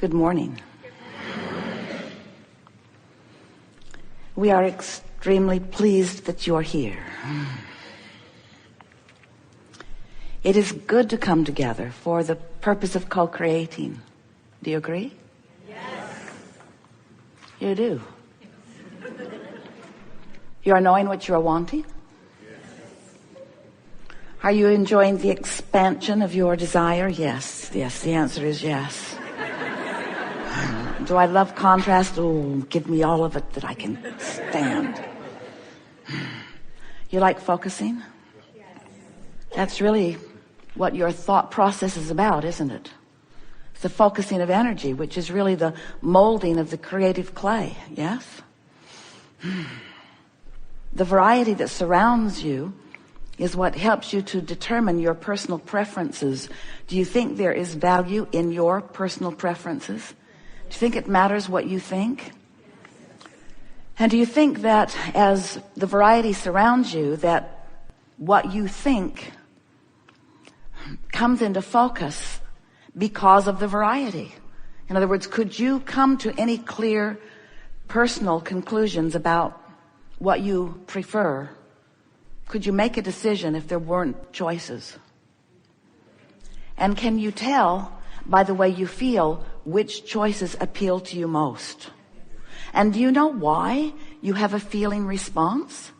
Good morning. We are extremely pleased that you're here. It is good to come together for the purpose of co-creating. Do you agree? Yes. You do. You are knowing what you are wanting? Yes. Are you enjoying the expansion of your desire? Yes. Yes, the answer is yes. Do I love contrast? Oh, give me all of it that I can stand. You like focusing? Yes. That's really what your thought process is about, isn't it? It's the focusing of energy, which is really the molding of the creative clay, yes? The variety that surrounds you is what helps you to determine your personal preferences. Do you think there is value in your personal preferences? Do you think it matters what you think? And do you think that as the variety surrounds you, that what you think comes into focus because of the variety? In other words, could you come to any clear personal conclusions about what you prefer? Could you make a decision if there weren't choices? And can you tell by the way you feel which choices appeal to you most? And do you know why you have a feeling response?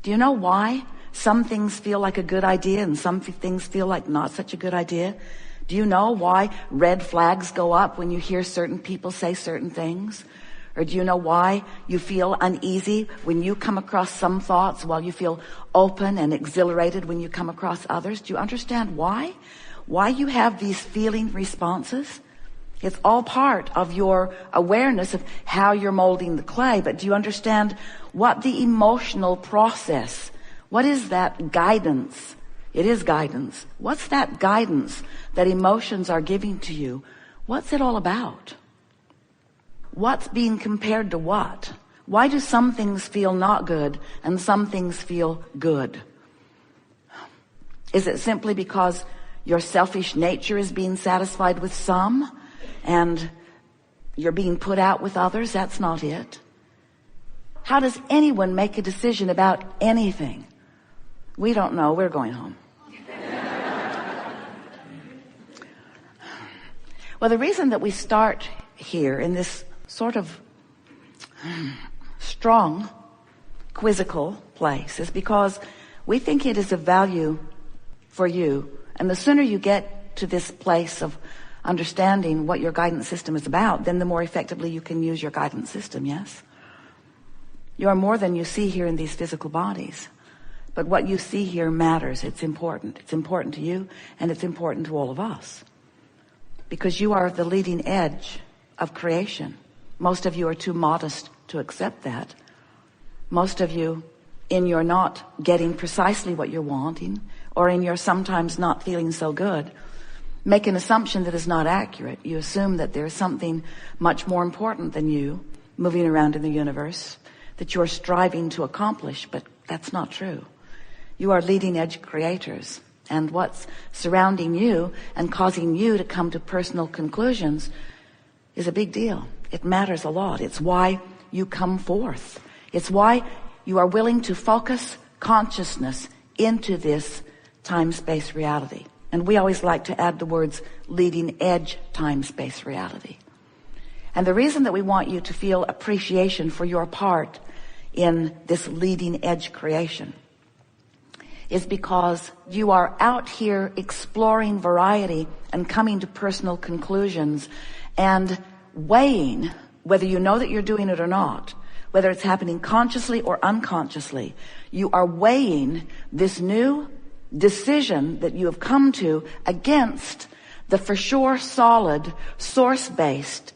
Do you know why some things feel like a good idea and some things feel like not such a good idea? Do you know why red flags go up when you hear certain people say certain things? Or do you know why you feel uneasy when you come across some thoughts while you feel open and exhilarated when you come across others? Do you understand why? Why you have these feeling responses? It's all part of your awareness of how you're molding the clay. But do you understand what the emotional process, what is that guidance? It is guidance. What's that guidance that emotions are giving to you? What's it all about? What's being compared to what? Why do some things feel not good and some things feel good? Is it simply because your selfish nature is being satisfied with some and you're being put out with others? That's not it. How does anyone make a decision about anything? We don't know. We're going home. Well, the reason that we start here in this sort of strong, quizzical place is because we think it is of value for you. And the sooner you get to this place of understanding what your guidance system is about, then the more effectively you can use your guidance system, yes? You are more than you see here in these physical bodies. But what you see here matters. It's important. It's important to you, and it's important to all of us. Because you are the leading edge of creation. Most of you are too modest to accept that. Most of you, in your not getting precisely what you're wanting, or in your sometimes not feeling so good, make an assumption that is not accurate. You assume that there's something much more important than you moving around in the universe that you're striving to accomplish, but that's not true. You are leading edge creators, and what's surrounding you and causing you to come to personal conclusions is a big deal. It matters a lot. It's why you come forth. It's why you are willing to focus consciousness into this time-space reality. And we always like to add the words leading edge time-space reality. And the reason that we want you to feel appreciation for your part in this leading edge creation is because you are out here exploring variety and coming to personal conclusions and weighing, whether you know that you're doing it or not, whether it's happening consciously or unconsciously, you are weighing this new decision that you have come to against the for sure solid source-based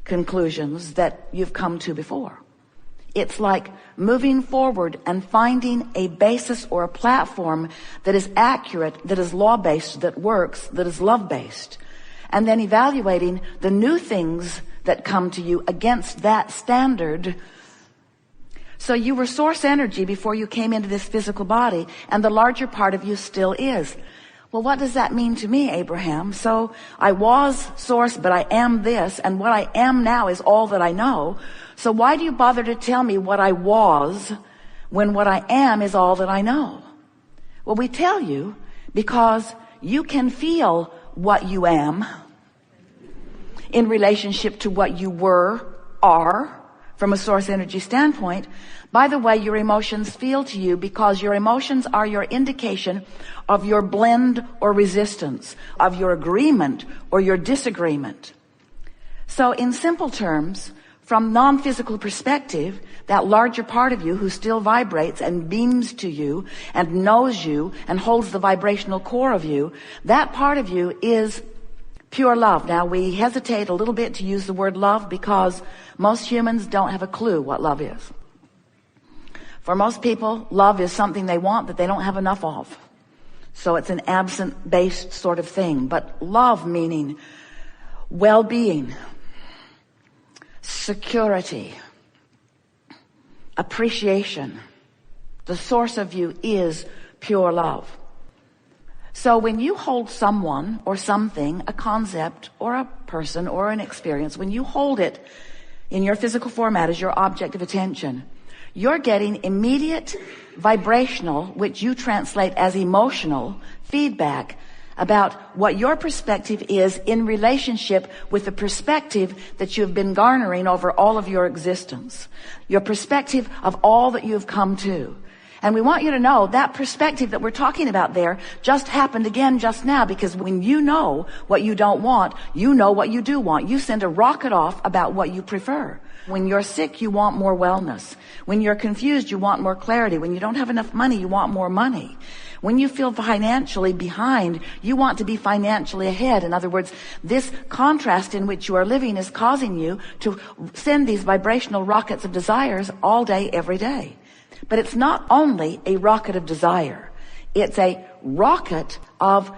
conclusions that you've come to before. It's like moving forward and finding a basis or a platform that is accurate, that is law-based, that works, that is love-based, and then evaluating the new things that come to you against that standard. So you were source energy before you came into this physical body, and the larger part of you still is. Well, what does that mean to me, Abraham? So I was source, but I am this, and what I am now is all that I know. So why do you bother to tell me what I was when what I am is all that I know? Well, we tell you because you can feel what you am in relationship to what you were, are, from a source energy standpoint. By the way, your emotions feel to you because your emotions are your indication of your blend or resistance, of your agreement or your disagreement. So in simple terms, from non-physical perspective, that larger part of you who still vibrates and beams to you and knows you and holds the vibrational core of you, that part of you is pure love. Now, we hesitate a little bit to use the word love because most humans don't have a clue what love is. For most people, love is something they want that they don't have enough of. So it's an absent-based sort of thing. But love meaning well-being, security, appreciation. The source of you is pure love. So when you hold someone or something, a concept or a person or an experience, when you hold it in your physical format as your object of attention, you're getting immediate vibrational, which you translate as emotional feedback about what your perspective is in relationship with the perspective that you've been garnering over all of your existence, your perspective of all that you've come to. And we want you to know that perspective that we're talking about there just happened again just now, because when you know what you don't want, you know what you do want. You send a rocket off about what you prefer. When you're sick, you want more wellness. When you're confused, you want more clarity. When you don't have enough money, you want more money. When you feel financially behind, you want to be financially ahead. In other words, this contrast in which you are living is causing you to send these vibrational rockets of desires all day, every day. But it's not only a rocket of desire. It's a rocket of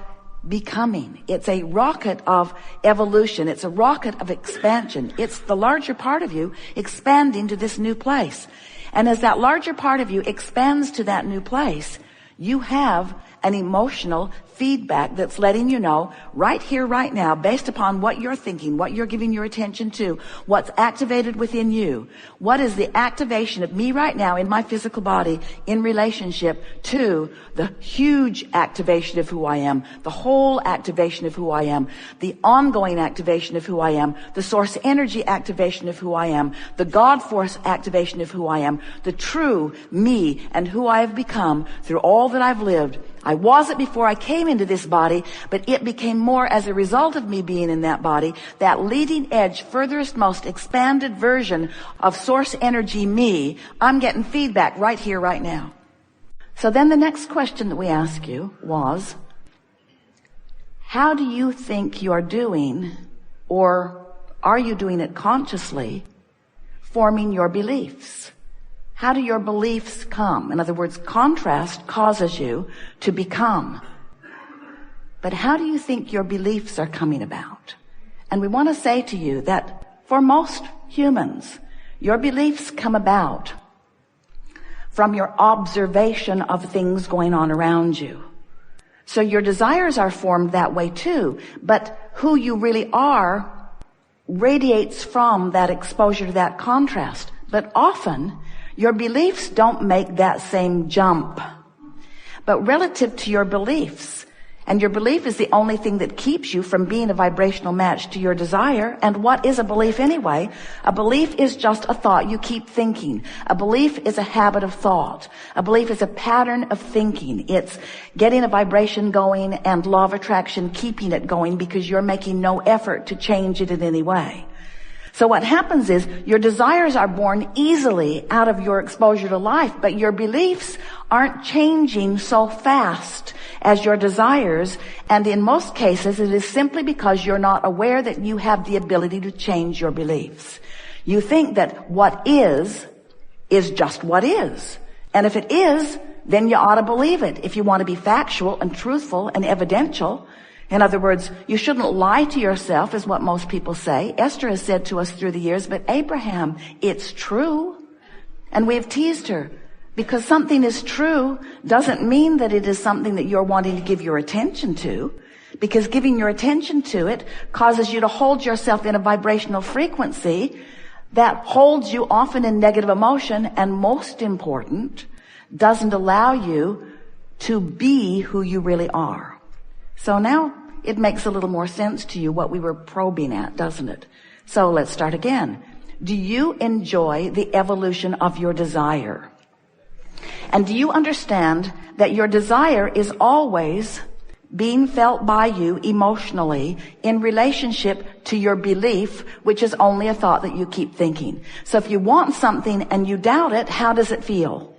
becoming. It's a rocket of evolution. It's a rocket of expansion. It's the larger part of you expanding to this new place. And as that larger part of you expands to that new place, you have an emotional feedback that's letting you know right here, right now, based upon what you're thinking, what you're giving your attention to, what's activated within you. What is the activation of me right now in my physical body in relationship to the huge activation of who I am, the whole activation of who I am, the ongoing activation of who I am, the source energy activation of who I am, the God force activation of who I am, the true me and who I have become through all that I've lived. I wasn't before I came into this body, but it became more as a result of me being in that body, that leading edge, furthest, most expanded version of source energy me. I'm getting feedback right here, right now. So then the next question that we asked you was, how do you think you're doing, or are you doing it consciously, forming your beliefs? How do your beliefs come? In other words, contrast causes you to become. But how do you think your beliefs are coming about? And we want to say to you that for most humans, your beliefs come about from your observation of things going on around you. So your desires are formed that way too, but who you really are radiates from that exposure to that contrast. But often, your beliefs don't make that same jump. But relative to your beliefs, and your belief is the only thing that keeps you from being a vibrational match to your desire. And what is a belief anyway? A belief is just a thought you keep thinking. A belief is a habit of thought. A belief is a pattern of thinking. It's getting a vibration going and law of attraction keeping it going because you're making no effort to change it in any way. So what happens is your desires are born easily out of your exposure to life, but your beliefs aren't changing so fast as your desires. And in most cases, it is simply because you're not aware that you have the ability to change your beliefs. You think that what is just what is. And if it is, then you ought to believe it. If you want to be factual and truthful and evidential, in other words, you shouldn't lie to yourself, is what most people say. Esther has said to us through the years, but Abraham, it's true. And we have teased her. Because something is true doesn't mean that it is something that you're wanting to give your attention to, because giving your attention to it causes you to hold yourself in a vibrational frequency that holds you often in negative emotion, and most important, doesn't allow you to be who you really are. So now it makes a little more sense to you what we were probing at, doesn't it? So let's start again. Do you enjoy the evolution of your desire? And do you understand that your desire is always being felt by you emotionally in relationship to your belief, which is only a thought that you keep thinking? So if you want something and you doubt it, how does it feel?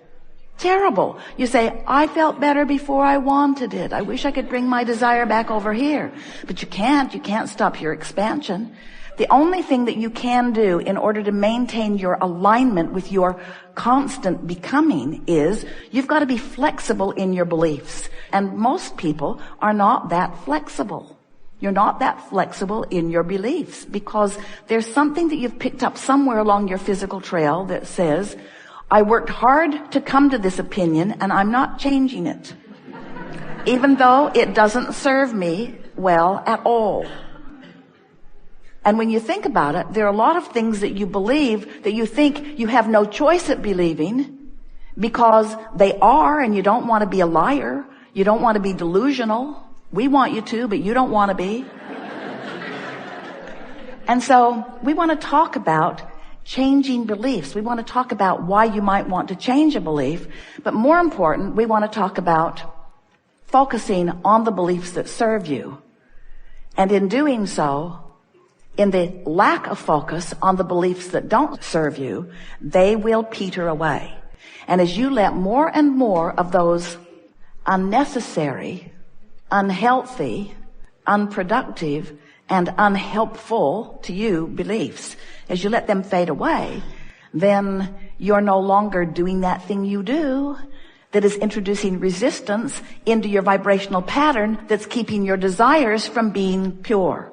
Terrible. You say, I felt better before I wanted it. I wish I could bring my desire back over here. But you can't. You can't stop your expansion. The only thing that you can do in order to maintain your alignment with your constant becoming is you've got to be flexible in your beliefs. And most people are not that flexible. You're not that flexible in your beliefs because there's something that you've picked up somewhere along your physical trail that says, I worked hard to come to this opinion and I'm not changing it, even though it doesn't serve me well at all. And when you think about it, there are a lot of things that you believe that you think you have no choice at believing because they are, and you don't want to be a liar. You don't want to be delusional. We want you to, but you don't want to be. And so we want to talk about changing beliefs. We want to talk about why you might want to change a belief. But more important, we want to talk about focusing on the beliefs that serve you. And in doing so, in the lack of focus on the beliefs that don't serve you, they will peter away. And as you let more and more of those unnecessary, unhealthy, unproductive, and unhelpful to you beliefs, as you let them fade away, then you're no longer doing that thing you do that is introducing resistance into your vibrational pattern that's keeping your desires from being pure.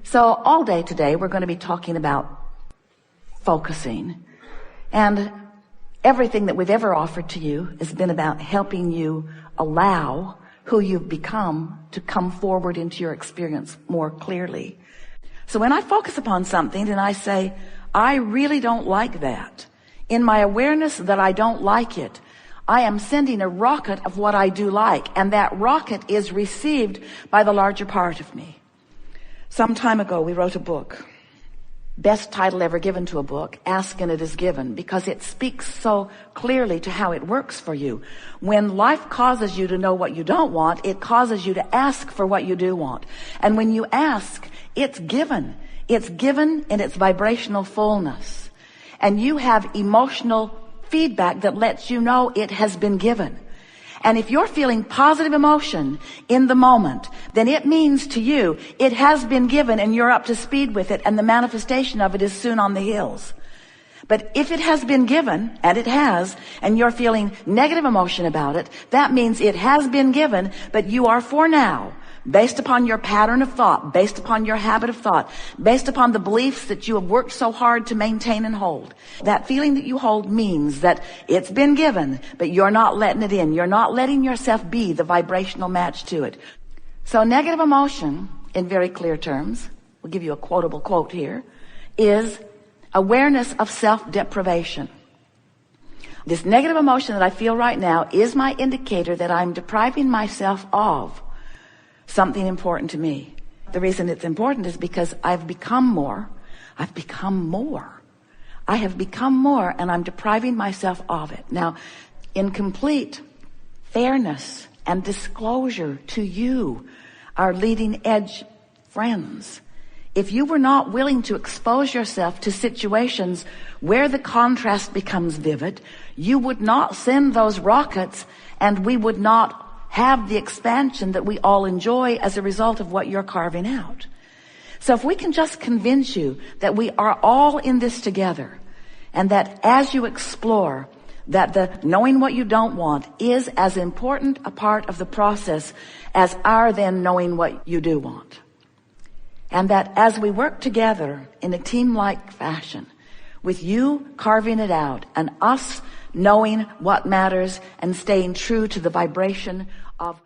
So all day today, we're going to be talking about focusing. And everything that we've ever offered to you has been about helping you allow who you've become to come forward into your experience more clearly. So when I focus upon something and I say, I really don't like that, in my awareness that I don't like it, I am sending a rocket of what I do like, and that rocket is received by the larger part of me. Some time ago, we wrote a book. Best title ever given to a book, Ask and It Is Given, because it speaks so clearly to how it works for you. When life causes you to know what you don't want, it causes you to ask for what you do want. And when you ask, it's given. It's given in its vibrational fullness. And you have emotional feedback that lets you know it has been given. And if you're feeling positive emotion in the moment, then it means to you it has been given and you're up to speed with it, and the manifestation of it is soon on the hills. But if it has been given, and it has, and you're feeling negative emotion about it, that means it has been given, but you are for now, based upon your pattern of thought, based upon your habit of thought, based upon the beliefs that you have worked so hard to maintain and hold. That feeling that you hold means that it's been given, but you're not letting it in. You're not letting yourself be the vibrational match to it. So negative emotion, in very clear terms, we'll give you a quotable quote here, is awareness of self-deprivation. This negative emotion that I feel right now is my indicator that I'm depriving myself of something important to me. The reason it's important is because I have become more, and I'm depriving myself of it. Now, in complete fairness and disclosure to you, our leading edge friends, if you were not willing to expose yourself to situations where the contrast becomes vivid, you would not send those rockets, and we would not have the expansion that we all enjoy as a result of what you're carving out. So if we can just convince you that we are all in this together, and that as you explore, that the knowing what you don't want is as important a part of the process as our then knowing what you do want. And that as we work together in a team-like fashion, with you carving it out and us knowing what matters and staying true to the vibration of